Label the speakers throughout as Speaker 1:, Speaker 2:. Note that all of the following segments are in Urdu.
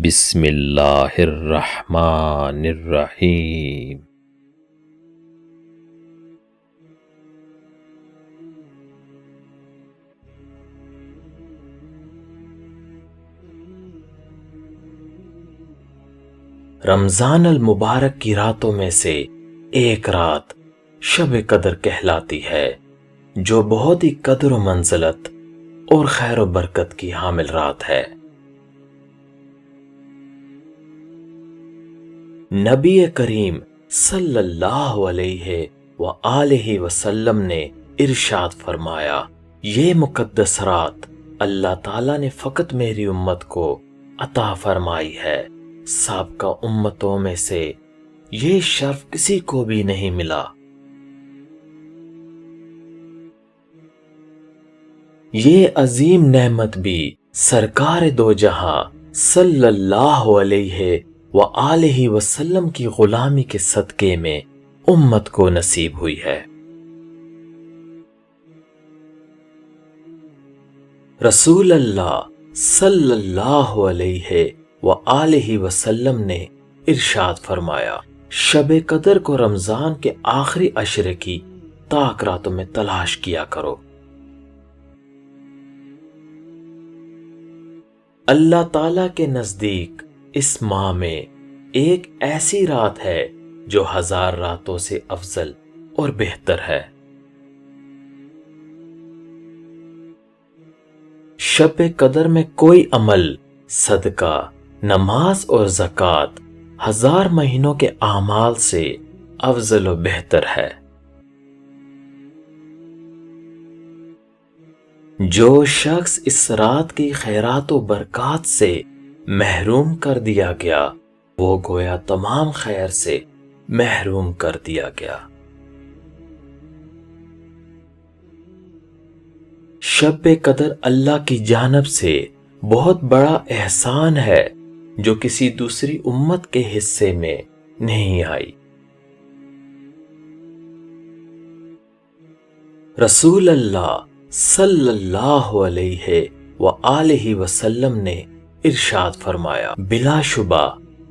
Speaker 1: بسم اللہ الرحمن الرحیم۔ رمضان المبارک کی راتوں میں سے ایک رات شب قدر کہلاتی ہے، جو بہت ہی قدر و منزلت اور خیر و برکت کی حامل رات ہے۔ نبی کریم صلی اللہ علیہ وآلہ وسلم نے ارشاد فرمایا، یہ مقدس رات اللہ تعالیٰ نے فقط میری امت کو عطا فرمائی ہے، سابقہ امتوں میں سے یہ شرف کسی کو بھی نہیں ملا۔ یہ عظیم نعمت بھی سرکار دو جہاں صلی اللہ علیہ وآلہ وسلم کی غلامی کے صدقے میں امت کو نصیب ہوئی ہے۔ رسول اللہ صلی اللہ علیہ وآلہ وسلم نے ارشاد فرمایا، شب قدر کو رمضان کے آخری عشرے کی طاق راتوں میں تلاش کیا کرو۔ اللہ تعالیٰ کے نزدیک اس ماہ میں ایک ایسی رات ہے جو 1000 راتوں سے افضل اور بہتر ہے۔ شب قدر میں کوئی عمل، صدقہ، نماز اور زکوٰۃ 1000 مہینوں کے اعمال سے افضل و بہتر ہے۔ جو شخص اس رات کی خیرات و برکات سے محروم کر دیا گیا، وہ گویا تمام خیر سے محروم کر دیا گیا۔ شب قدر اللہ کی جانب سے بہت بڑا احسان ہے جو کسی دوسری امت کے حصے میں نہیں آئی۔ رسول اللہ صلی اللہ علیہ وآلہ وسلم نے ارشاد فرمایا، بلا شبہ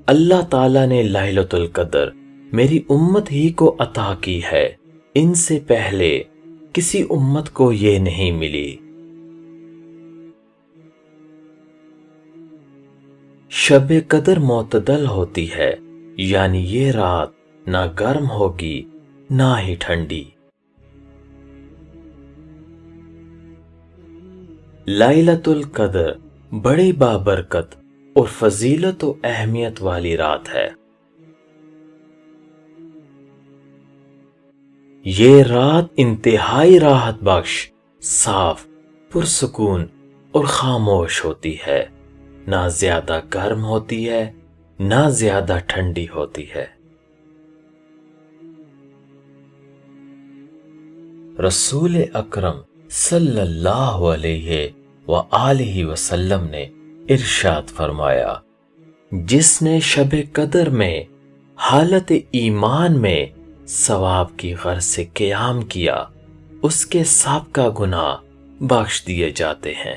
Speaker 1: اللہ تعالیٰ نے لیلۃ القدر میری امت ہی کو عطا کی ہے، ان سے پہلے کسی امت کو یہ نہیں ملی۔ شب قدر معتدل ہوتی ہے، یعنی یہ رات نہ گرم ہوگی نہ ہی ٹھنڈی۔ لیلۃ القدر بڑی بابرکت اور فضیلت و اہمیت والی رات ہے۔ یہ رات انتہائی راحت بخش، صاف، پرسکون اور خاموش ہوتی ہے، نہ زیادہ گرم ہوتی ہے نہ زیادہ ٹھنڈی ہوتی ہے۔ رسول اکرم صلی اللہ علیہ وآلہ وسلم نے ارشاد فرمایا، جس نے شب قدر میں حالت ایمان میں ثواب کی غرض سے قیام کیا، اس کے سابقہ گناہ بخش دیے جاتے ہیں۔